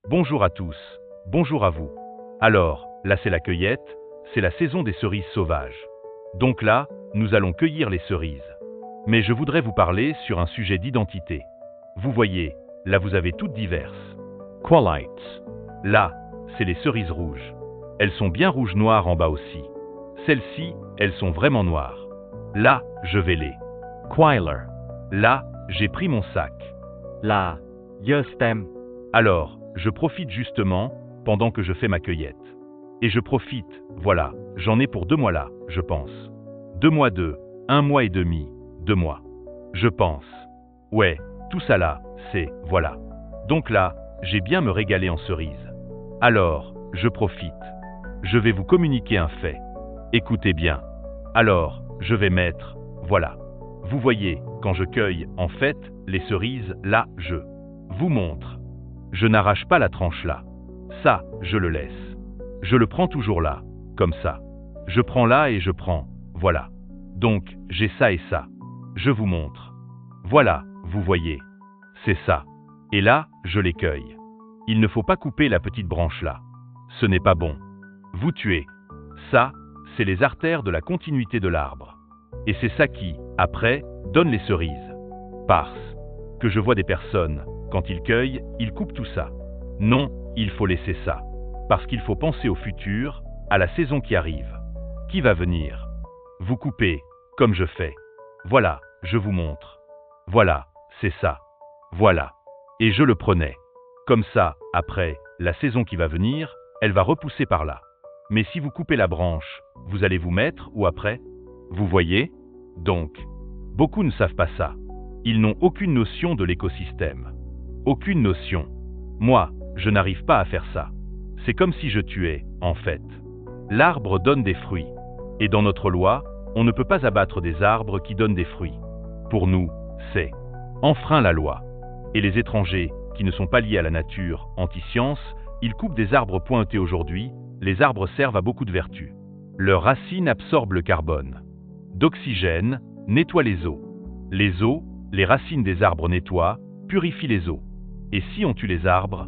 Bonjour à tous, bonjour à vous. Alors, là c'est la cueillette, c'est la saison des cerises sauvages. Donc là, nous allons cueillir les cerises. Mais je voudrais vous parler sur un sujet d'identité. Vous voyez, là vous avez toutes diverses. Qualites. Là, c'est les cerises rouges. Elles sont bien rouges-noires en bas aussi. Celles-ci, elles sont vraiment noires. Là, je vais les. Quailer. Là, j'ai pris mon sac. La. Yustem. Alors, je profite justement, pendant que je fais ma cueillette. Et je profite, voilà, j'en ai pour 2 mois là, je pense. 2 mois 1 mois et demi, 2 mois. Je pense. Ouais, tout ça là, c'est, voilà. Donc là, j'ai bien me régalé en cerises. Alors, je profite. Je vais vous communiquer un fait. Écoutez bien. Alors, je vais mettre, voilà. Vous voyez, quand je cueille, en fait, les cerises, là, je vous montre. Je n'arrache pas la tranche là. Ça, je le laisse. Je le prends toujours là, comme ça. Je prends là et je prends, voilà. Donc, j'ai ça et ça. Je vous montre. Voilà, vous voyez. C'est ça. Et là, je les cueille. Il ne faut pas couper la petite branche là. Ce n'est pas bon. Vous tuez. Ça, c'est les artères de la continuité de l'arbre. Et c'est ça qui, après, donne les cerises. Parce que je vois des personnes, quand ils cueillent, ils coupent tout ça. Non, il faut laisser ça. Parce qu'il faut penser au futur, à la saison qui arrive. Qui va venir? Vous coupez, comme je fais. Voilà, je vous montre. Voilà, c'est ça. Voilà. Et je le prenais. Comme ça, après, la saison qui va venir, elle va repousser par là. Mais si vous coupez la branche, vous allez vous mettre ou après? Vous voyez? Donc, beaucoup ne savent pas ça. Ils n'ont aucune notion de l'écosystème. Aucune notion. Moi, je n'arrive pas à faire ça. C'est comme si je tuais, en fait. L'arbre donne des fruits. Et dans notre loi, on ne peut pas abattre des arbres qui donnent des fruits. Pour nous, c'est enfreint la loi. Et les étrangers, qui ne sont pas liés à la nature, anti-science, ils coupent des arbres pointés aujourd'hui. Les arbres servent à beaucoup de vertus. Leurs racines absorbent le carbone. D'oxygène, nettoient les eaux. Les eaux, les racines des arbres nettoient, purifient les eaux. Et si on tue les arbres?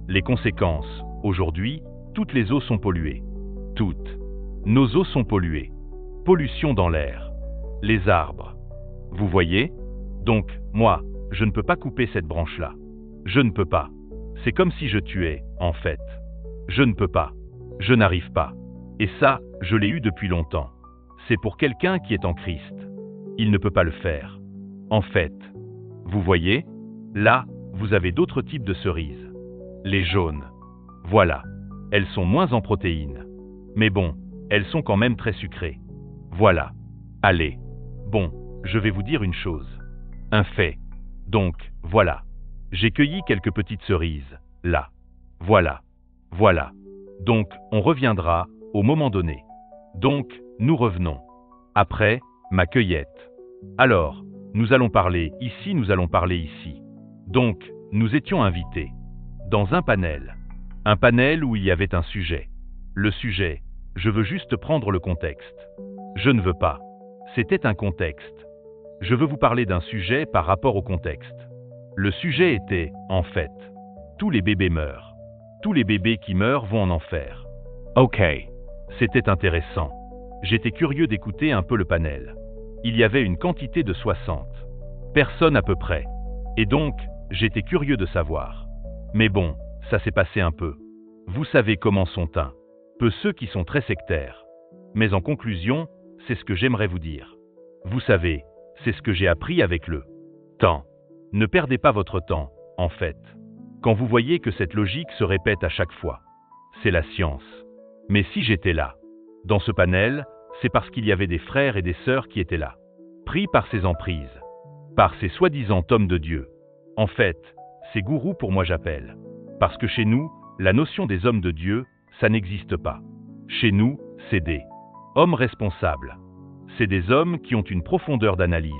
Les conséquences, aujourd'hui, toutes les eaux sont polluées. Toutes. Nos eaux sont polluées. Pollution dans l'air. Les arbres. Vous voyez? Donc, moi, je ne peux pas couper cette branche-là. Je ne peux pas. C'est comme si je tuais, en fait. Je ne peux pas. Je n'arrive pas. Et ça, je l'ai eu depuis longtemps. C'est pour quelqu'un qui est en Christ. Il ne peut pas le faire. En fait. Vous voyez? Là, vous avez d'autres types de cerises. Les jaunes. Voilà. Elles sont moins en protéines. Mais bon, elles sont quand même très sucrées. Voilà. Allez. Bon, je vais vous dire une chose. Un fait. Donc, voilà. J'ai cueilli quelques petites cerises, là. Voilà. Voilà. Donc, on reviendra, au moment donné. Donc, nous revenons. Après, ma cueillette. Alors, nous allons parler ici, nous allons parler ici. Donc, nous étions invités. Dans un panel. Un panel où il y avait un sujet. Le sujet, je veux juste prendre le contexte. Je ne veux pas. C'était un contexte. Je veux vous parler d'un sujet par rapport au contexte. Le sujet était, en fait, tous les bébés meurent. Tous les bébés qui meurent vont en enfer. Ok. C'était intéressant. J'étais curieux d'écouter un peu le panel. Il y avait une quantité de 60 personnes à peu près. Et donc, j'étais curieux de savoir. Mais bon, ça s'est passé un peu. Vous savez comment sont un peu ceux qui sont très sectaires. Mais en conclusion, c'est ce que j'aimerais vous dire. Vous savez, c'est ce que j'ai appris avec le temps. Ne perdez pas votre temps, en fait. Quand vous voyez que cette logique se répète à chaque fois. C'est la science. Mais si j'étais là, dans ce panel, c'est parce qu'il y avait des frères et des sœurs qui étaient là. Pris par ces emprises. Par ces soi-disant hommes de Dieu. En fait, ces gourous pour moi j'appelle. Parce que chez nous, la notion des hommes de Dieu, ça n'existe pas. Chez nous, c'est des hommes responsables. C'est des hommes qui ont une profondeur d'analyse.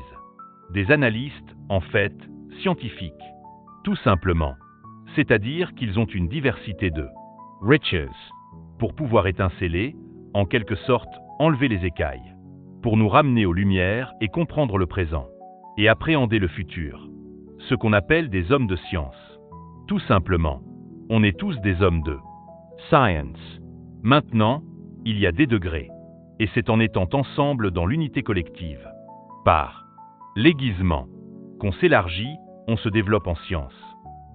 Des analystes, en fait, scientifiques. Tout simplement. C'est-à-dire qu'ils ont une diversité de riches pour pouvoir étinceler, en quelque sorte, enlever les écailles, pour nous ramener aux lumières et comprendre le présent, et appréhender le futur. Ce qu'on appelle des hommes de science. Tout simplement. On est tous des hommes de science. Maintenant, il y a des degrés. Et c'est en étant ensemble dans l'unité collective, par l'aiguisement, qu'on s'élargit, on se développe en science,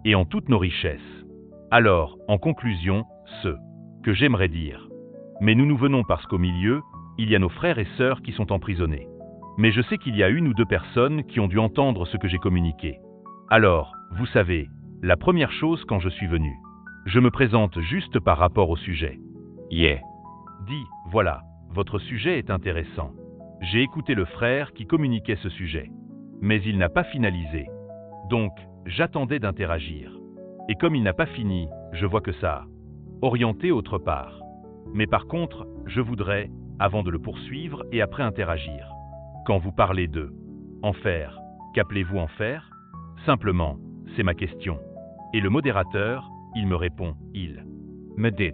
et en toutes nos richesses. Alors, en conclusion, ce que j'aimerais dire. Mais nous venons parce qu'au milieu, il y a nos frères et sœurs qui sont emprisonnés. Mais je sais qu'il y a une ou deux personnes qui ont dû entendre ce que j'ai communiqué. Alors, vous savez, la première chose quand je suis venu, je me présente juste par rapport au sujet. Yeah. Dis, voilà, votre sujet est intéressant. J'ai écouté le frère qui communiquait ce sujet. Mais il n'a pas finalisé. Donc, j'attendais d'interagir. Et comme il n'a pas fini, je vois que ça a orienté autre part. Mais par contre, je voudrais, avant de le poursuivre et après interagir. Quand vous parlez de enfer, qu'appelez-vous enfer? Simplement, c'est ma question. Et le modérateur, il me répond, il me dit.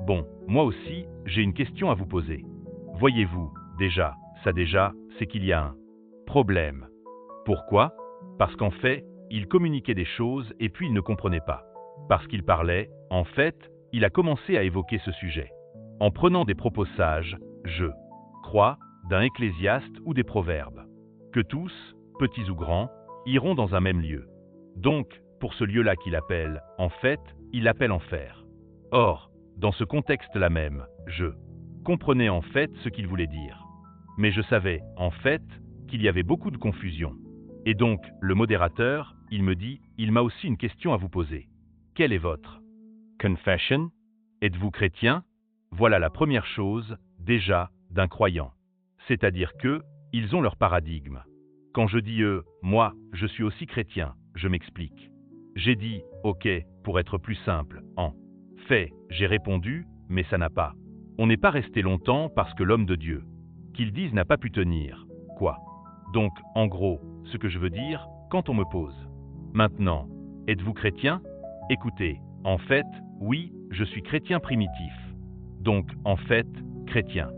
Bon, moi aussi, j'ai une question à vous poser. Voyez-vous, déjà, c'est qu'il y a un problème. Pourquoi? Parce qu'en fait, il communiquait des choses et puis il ne comprenait pas. Parce qu'il parlait, en fait, il a commencé à évoquer ce sujet. En prenant des propos sages, je crois, d'un Ecclésiaste ou des proverbes. Que tous, petits ou grands, iront dans un même lieu. Donc, pour ce lieu-là qu'il appelle, en fait, il l'appelle enfer. Or, dans ce contexte-là même, je comprenais en fait ce qu'il voulait dire. Mais je savais, en fait, qu'il y avait beaucoup de confusion. Et donc, le modérateur, il me dit, il m'a aussi une question à vous poser. Quelle est votre confession? Êtes-vous chrétien? Voilà la première chose, déjà, d'un croyant. C'est-à-dire que, ils ont leur paradigme. Quand je dis eux, moi, je suis aussi chrétien, je m'explique. J'ai dit, ok, pour être plus simple, en fait, j'ai répondu, mais ça n'a pas. On n'est pas resté longtemps parce que l'homme de Dieu, qu'ils disent n'a pas pu tenir. Quoi? Donc, en gros, ce que je veux dire, quand on me pose. Maintenant, êtes-vous chrétien? Écoutez, en fait, oui, je suis chrétien primitif. Donc, en fait, chrétien.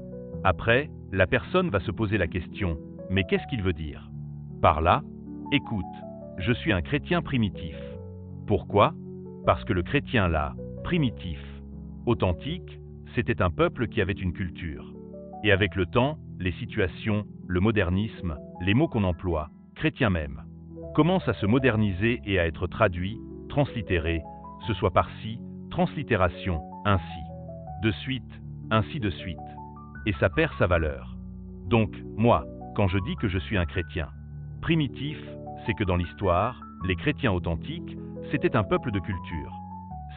Après, la personne va se poser la question, mais qu'est-ce qu'il veut dire? Par là, écoute, je suis un chrétien primitif. Pourquoi? Parce que le chrétien là, primitif, authentique, c'était un peuple qui avait une culture. Et avec le temps, les situations, le modernisme, les mots qu'on emploie, chrétien même, commencent à se moderniser et à être traduits, translittérés, ce soit par-ci, translittération, ainsi, de suite, ainsi de suite. Et ça perd sa valeur. Donc, moi, quand je dis que je suis un chrétien primitif, c'est que dans l'histoire, les chrétiens authentiques, c'était un peuple de culture.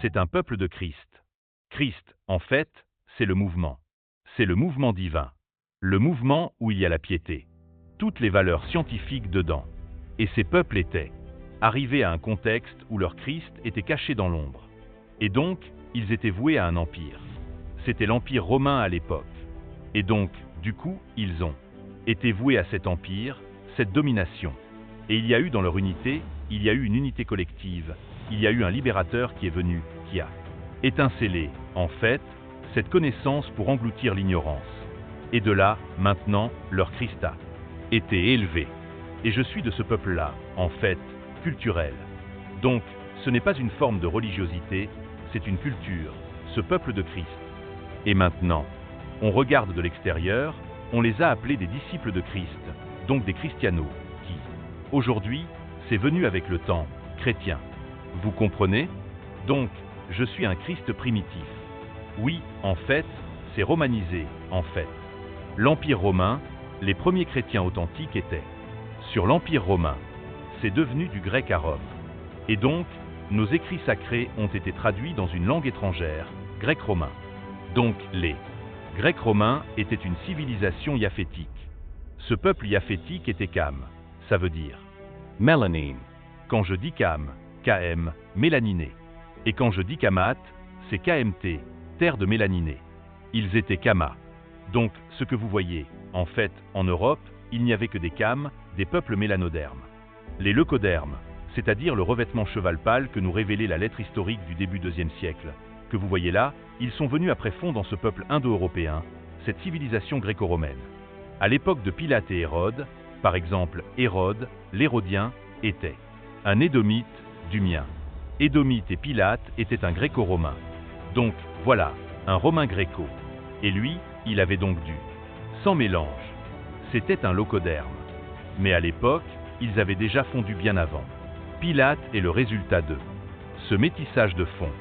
C'est un peuple de Christ. Christ, en fait, c'est le mouvement. C'est le mouvement divin. Le mouvement où il y a la piété. Toutes les valeurs scientifiques dedans. Et ces peuples étaient arrivés à un contexte où leur Christ était caché dans l'ombre. Et donc, ils étaient voués à un empire. C'était l'empire romain à l'époque. Et donc, du coup, ils ont été voués à cet empire, cette domination. Et il y a eu dans leur unité, il y a eu une unité collective, il y a eu un libérateur qui est venu, qui a étincellé, en fait, cette connaissance pour engloutir l'ignorance. Et de là, maintenant, leur Christ a été élevé. Et je suis de ce peuple-là, en fait, culturel. Donc, ce n'est pas une forme de religiosité, c'est une culture, ce peuple de Christ. Et maintenant, on regarde de l'extérieur, on les a appelés des disciples de Christ, donc des christianos, qui, aujourd'hui, c'est venu avec le temps, chrétien. Vous comprenez? Donc, je suis un Christ primitif. Oui, en fait, c'est romanisé, en fait. L'Empire romain, les premiers chrétiens authentiques étaient sur l'Empire romain. C'est devenu du grec à Rome. Et donc, nos écrits sacrés ont été traduits dans une langue étrangère, grec-romain. Donc, les Grecs romains étaient une civilisation yaphétique. Ce peuple yaphétique était Cham, ça veut dire mélanine. Quand je dis Cham, KM, mélaniné. Et quand je dis Kamat, c'est KMT, terre de mélaninés. Ils étaient Kama. Donc, ce que vous voyez, en fait, en Europe, il n'y avait que des Cham, des peuples mélanodermes. Les leucodermes, c'est-à-dire le revêtement cheval pâle que nous révélait la lettre historique du début IIe siècle, que vous voyez là, ils sont venus après fond dans ce peuple indo-européen, cette civilisation gréco-romaine. À l'époque de Pilate et Hérode, par exemple, Hérode, l'Hérodien, était un Édomite du mien. Édomite et Pilate étaient un gréco-romain. Donc, voilà, un romain gréco. Et lui, il avait donc dû. Sans mélange. C'était un locoderme. Mais à l'époque, ils avaient déjà fondu bien avant. Pilate est le résultat de ce métissage de fond.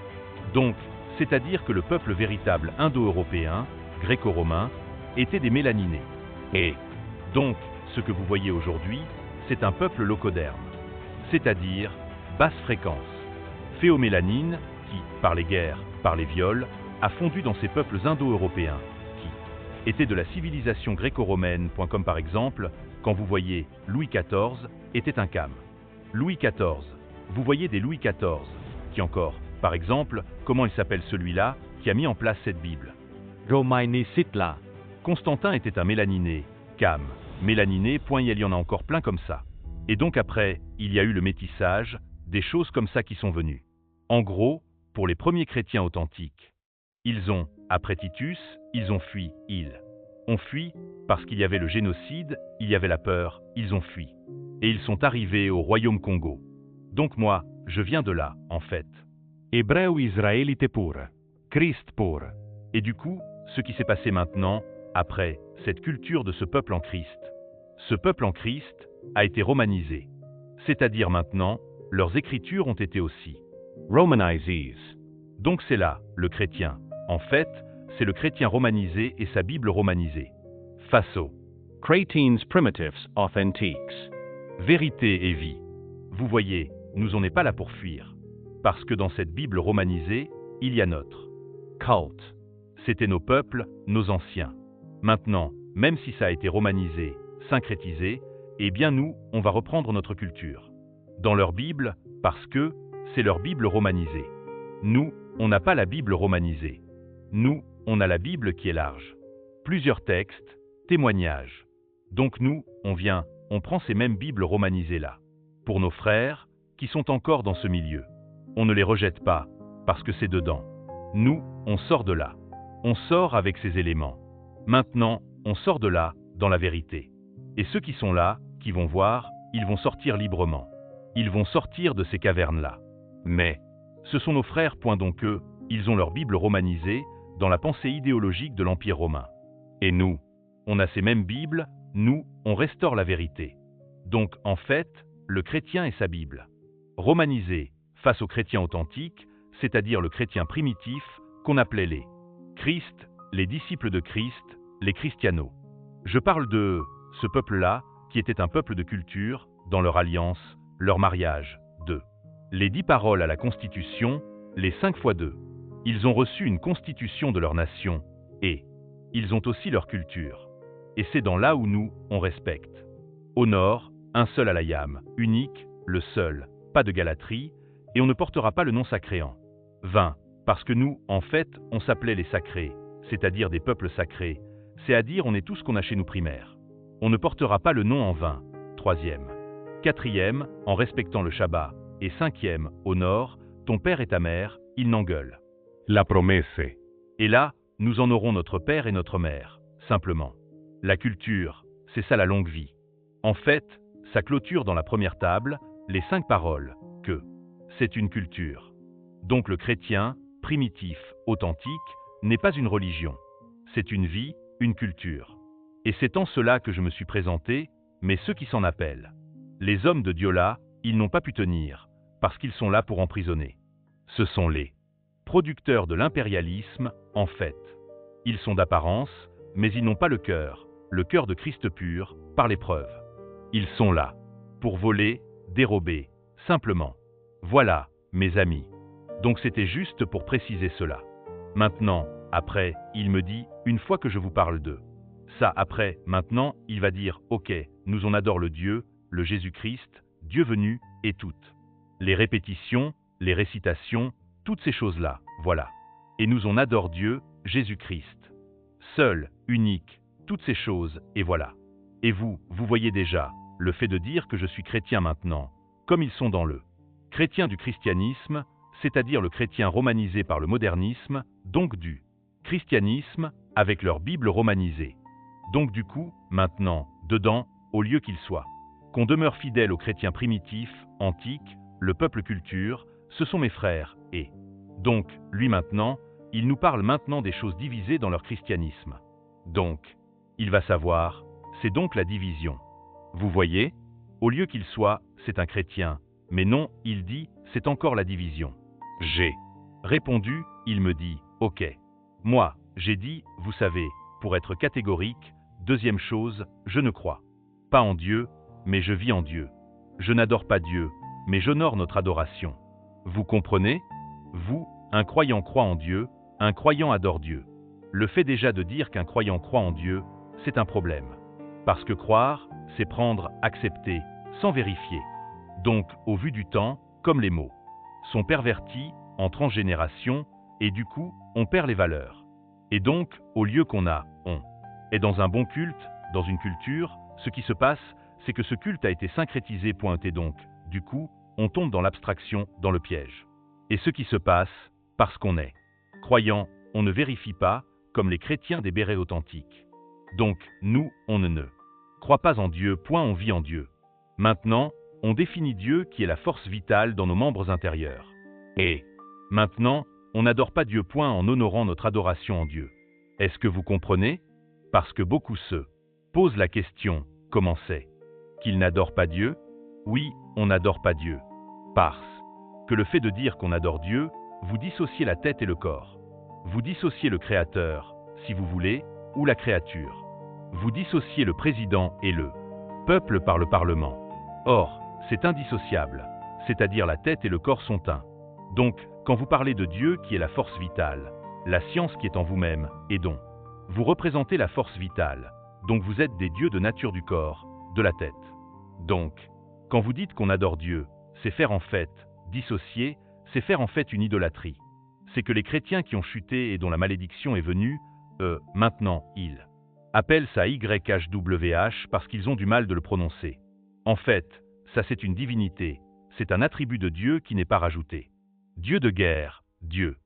Donc, c'est-à-dire que le peuple véritable indo-européen, gréco-romain, était des mélaninés. Et donc, ce que vous voyez aujourd'hui, c'est un peuple locoderme, c'est-à-dire basse fréquence, phéomélanine qui, par les guerres, par les viols, a fondu dans ces peuples indo-européens qui étaient de la civilisation gréco-romaine, comme par exemple, quand vous voyez Louis XIV, était un cam. Louis XIV, vous voyez des Louis XIV, qui encore, par exemple, comment il s'appelle celui-là qui a mis en place cette Bible? Romaini-Sitla. Constantin était un mélaniné, cam, mélaniné, il y en a encore plein comme ça. Et donc après, il y a eu le métissage, des choses comme ça qui sont venues. En gros, pour les premiers chrétiens authentiques, ils ont, après Titus, ils ont fui, ils ont fui, parce qu'il y avait le génocide, il y avait la peur, ils ont fui. Et ils sont arrivés au royaume Congo. Donc moi, je viens de là, en fait. Ebreu Israélite pur. Christ pur. Et du coup, ce qui s'est passé maintenant, après cette culture de ce peuple en Christ a été romanisé. C'est-à-dire maintenant, leurs écritures ont été aussi Romanizes. Donc c'est là, le chrétien. En fait, c'est le chrétien romanisé et sa Bible romanisée. Faso. Cretines primitives authentiques. Vérité et vie. Vous voyez, nous on n'est pas là pour fuir. Parce que dans cette Bible romanisée, il y a notre Cult. C'était nos peuples, nos anciens. Maintenant, même si ça a été romanisé, syncrétisé, eh bien nous, on va reprendre notre culture. Dans leur Bible, parce que c'est leur Bible romanisée. Nous, on n'a pas la Bible romanisée. Nous, on a la Bible qui est large. Plusieurs textes, témoignages. Donc nous, on prend ces mêmes Bibles romanisées-là. Pour nos frères, qui sont encore dans ce milieu. On ne les rejette pas, parce que c'est dedans. Nous, on sort de là. On sort avec ces éléments. Maintenant, on sort de là, dans la vérité. Et ceux qui sont là, qui vont voir, ils vont sortir librement. Ils vont sortir de ces cavernes-là. Mais, ce sont nos frères, donc eux, ils ont leur Bible romanisée, dans la pensée idéologique de l'Empire romain. Et nous, on a ces mêmes Bibles, nous, on restaure la vérité. Donc, en fait, le chrétien et sa Bible. Romanisée, face au chrétien authentique, c'est-à-dire le chrétien primitif, qu'on appelait les Christ, les disciples de Christ, les christianos. Je parle de ce peuple-là, qui était un peuple de culture, dans leur alliance, leur mariage, les 10 paroles à la Constitution, les 5 fois 2. Ils ont reçu une constitution de leur nation, et ils ont aussi leur culture. Et c'est dans là où nous, on respecte. Au nord, un seul alayam, unique, le seul, pas de galatrie, et on ne portera pas le nom sacré en vain, parce que nous, en fait, on s'appelait les sacrés, c'est-à-dire des peuples sacrés, c'est-à-dire on est tout ce qu'on a chez nous primaires. On ne portera pas le nom en vain, 3e. 4e, en respectant le Shabbat, et 5e, au nord, ton père et ta mère, ils n'engueulent. La promesse. Et là, nous en aurons notre père et notre mère, simplement. La culture, c'est ça la longue vie. En fait, ça clôture dans la première table, les 5 paroles, que c'est une culture. Donc le chrétien, primitif, authentique, n'est pas une religion. C'est une vie, une culture. Et c'est en cela que je me suis présenté, mais ceux qui s'en appellent. Les hommes de Dieu là, ils n'ont pas pu tenir, parce qu'ils sont là pour emprisonner. Ce sont les producteurs de l'impérialisme, en fait. Ils sont d'apparence, mais ils n'ont pas le cœur de Christ pur, par l'épreuve. Ils sont là, pour voler, dérober, simplement. Voilà, mes amis. Donc c'était juste pour préciser cela. Maintenant, après, il me dit, une fois que je vous parle de ça, après, maintenant, il va dire, ok, nous on adore le Dieu, le Jésus-Christ, Dieu venu, et toutes les répétitions, les récitations, toutes ces choses-là, voilà. Et nous on adore Dieu, Jésus-Christ. Seul, unique, toutes ces choses, et voilà. Et vous voyez déjà, le fait de dire que je suis chrétien maintenant, comme ils sont dans le chrétien du christianisme, c'est-à-dire le chrétien romanisé par le modernisme, donc du christianisme, avec leur Bible romanisée. Donc du coup, maintenant, dedans, au lieu qu'ils soient, qu'on demeure fidèle aux chrétiens primitifs, antiques, le peuple culture, Ce sont mes frères, et donc, lui maintenant, il nous parle maintenant des choses divisées dans leur christianisme. Donc, il va savoir, c'est donc la division. Vous voyez? Au lieu qu'il soit, c'est un chrétien, mais non, il dit, c'est encore la division. J'ai répondu, il me dit, ok. Moi, j'ai dit, vous savez, pour être catégorique, deuxième chose, je ne crois pas en Dieu, mais je vis en Dieu. Je n'adore pas Dieu, mais j'honore notre adoration. Vous comprenez? Vous, un croyant croit en Dieu, un croyant adore Dieu. Le fait déjà de dire qu'un croyant croit en Dieu, c'est un problème. Parce que croire, c'est prendre, accepter, sans vérifier. Donc, au vu du temps, comme les mots sont pervertis, en transgénération, et du coup, on perd les valeurs. Et donc, au lieu qu'on est dans un bon culte, dans une culture, ce qui se passe, c'est que ce culte a été syncrétisé, et donc, du coup, on tombe dans l'abstraction, dans le piège. Et ce qui se passe, parce qu'on est croyant, on ne vérifie pas, comme les chrétiens des bérets authentiques. Donc, nous, on ne croit pas en Dieu, on vit en Dieu. Maintenant, on définit Dieu qui est la force vitale dans nos membres intérieurs. Et maintenant, on n'adore pas Dieu, en honorant notre adoration en Dieu. Est-ce que vous comprenez? Parce que beaucoup se posent la question, comment c'est qu'ils n'adorent pas Dieu? Oui, on n'adore pas Dieu. Parce que le fait de dire qu'on adore Dieu, vous dissociez la tête et le corps. Vous dissociez le Créateur, si vous voulez, ou la créature. Vous dissociez le président et le peuple par le Parlement. Or, c'est indissociable, c'est-à-dire la tête et le corps sont un. Donc, quand vous parlez de Dieu qui est la force vitale, la science qui est en vous-même, et dont vous représentez la force vitale, donc vous êtes des dieux de nature du corps, de la tête. Donc, quand vous dites qu'on adore Dieu, c'est faire en fait, dissocier, c'est faire en fait une idolâtrie. C'est que les chrétiens qui ont chuté et dont la malédiction est venue, maintenant, ils appellent ça YHWH parce qu'ils ont du mal de le prononcer. En fait, ça c'est une divinité, c'est un attribut de Dieu qui n'est pas rajouté. Dieu de guerre, Dieu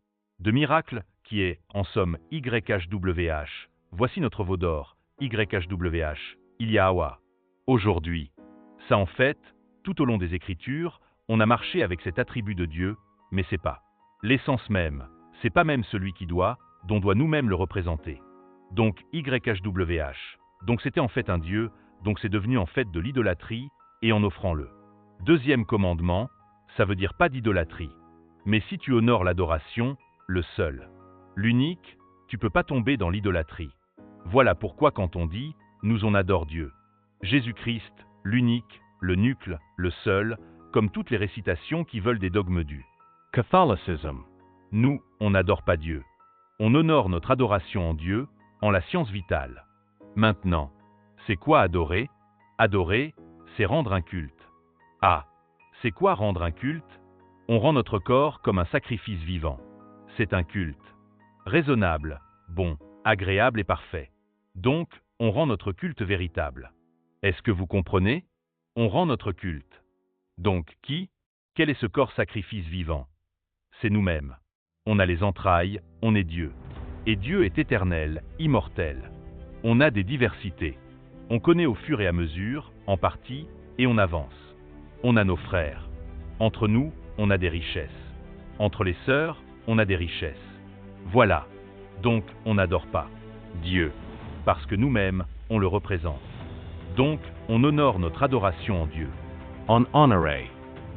de miracle, qui est, en somme, YHWH. Voici notre veau d'or, YHWH, il y a Awa. Aujourd'hui, ça en fait, tout au long des Écritures, on a marché avec cet attribut de Dieu, mais c'est pas l'essence même, c'est pas même celui qui dont doit nous-mêmes le représenter. Donc YHWH, donc c'était en fait un Dieu, donc c'est devenu en fait de l'idolâtrie, et en offrant le deuxième commandement, ça veut dire pas d'idolâtrie. Mais si tu honores l'adoration, le seul, l'unique, tu peux pas tomber dans l'idolâtrie. Voilà pourquoi quand on dit « nous on adore Dieu », Jésus-Christ, l'unique, le nucle, le seul, comme toutes les récitations qui veulent des dogmes du Catholicism. Nous, on n'adore pas Dieu. On honore notre adoration en Dieu, en la science vitale. Maintenant, c'est quoi adorer? Adorer, c'est rendre un culte. Ah, c'est quoi rendre un culte? On rend notre corps comme un sacrifice vivant. C'est un culte. Raisonnable, bon, agréable et parfait. Donc, on rend notre culte véritable. Est-ce que vous comprenez? On rend notre culte. Donc, qui? Quel est ce corps sacrifice vivant? C'est nous-mêmes. On a les entrailles, on est Dieu. Et Dieu est éternel, immortel. On a des diversités. On connaît au fur et à mesure, en partie, et on avance. On a nos frères. Entre nous, on a des richesses. Entre les sœurs, on a des richesses. Voilà. Donc, on n'adore pas Dieu, parce que nous-mêmes, on le représente. Donc, on honore notre adoration en Dieu. On honorait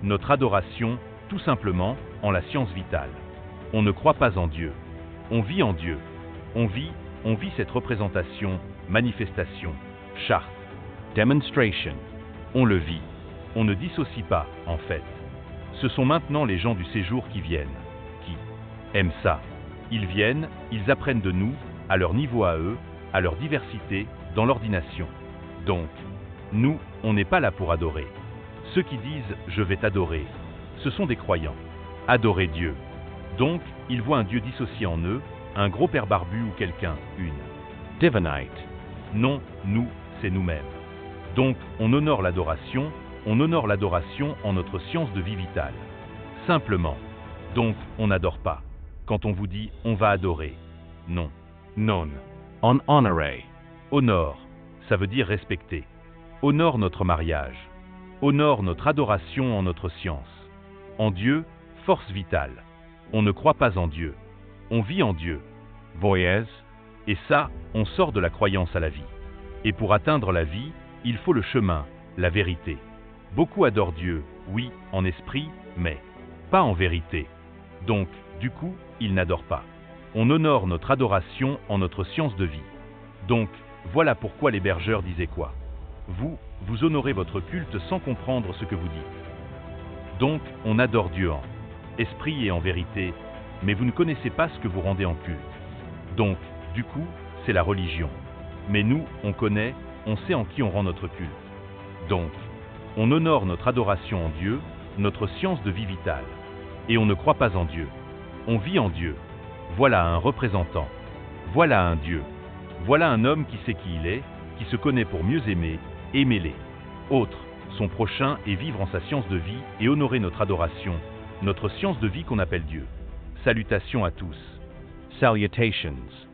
notre adoration, tout simplement, en la science vitale. On ne croit pas en Dieu. On vit en Dieu. On vit cette représentation, manifestation, charte, demonstration. On le vit. On ne dissocie pas, en fait. Ce sont maintenant les gens du séjour qui viennent, qui aiment ça. Ils viennent, ils apprennent de nous, à leur niveau à eux, à leur diversité, dans l'ordination. Donc, nous, on n'est pas là pour adorer. Ceux qui disent « je vais t'adorer », ce sont des croyants. Adorer Dieu. Donc, ils voient un Dieu dissocié en eux, un gros père barbu ou quelqu'un, une divinite. Non, nous, c'est nous-mêmes. Donc, on honore l'adoration en notre science de vie vitale. Simplement. Donc, on n'adore pas. Quand on vous dit « on va adorer », non. Non. On honorait. Honore, ça veut dire respecter. Honore notre mariage. Honore notre adoration en notre science. En Dieu, Force vitale. On ne croit pas en Dieu. On vit en Dieu. Voyez, Et ça, on sort de la croyance à la vie. Et pour atteindre la vie, il faut le chemin, la vérité. Beaucoup adorent Dieu, oui, en esprit, mais pas en vérité. Donc, du coup, ils n'adorent pas. On honore notre adoration en notre science de vie. Donc, voilà pourquoi les bergeurs disaient quoi? Vous honorez votre culte sans comprendre ce que vous dites. Donc, on adore Dieu en esprit et en vérité, mais vous ne connaissez pas ce que vous rendez en culte. Donc, du coup, c'est la religion. Mais nous, on connaît, on sait en qui on rend notre culte. Donc, on honore notre adoration en Dieu, notre science de vie vitale. Et on ne croit pas en Dieu. On vit en Dieu. Voilà un représentant. Voilà un Dieu. Voilà un homme qui sait qui il est, qui se connaît pour mieux aimer, aimer les autres, son prochain et vivre en sa science de vie et honorer notre adoration, notre science de vie qu'on appelle Dieu. Salutations à tous. salutations.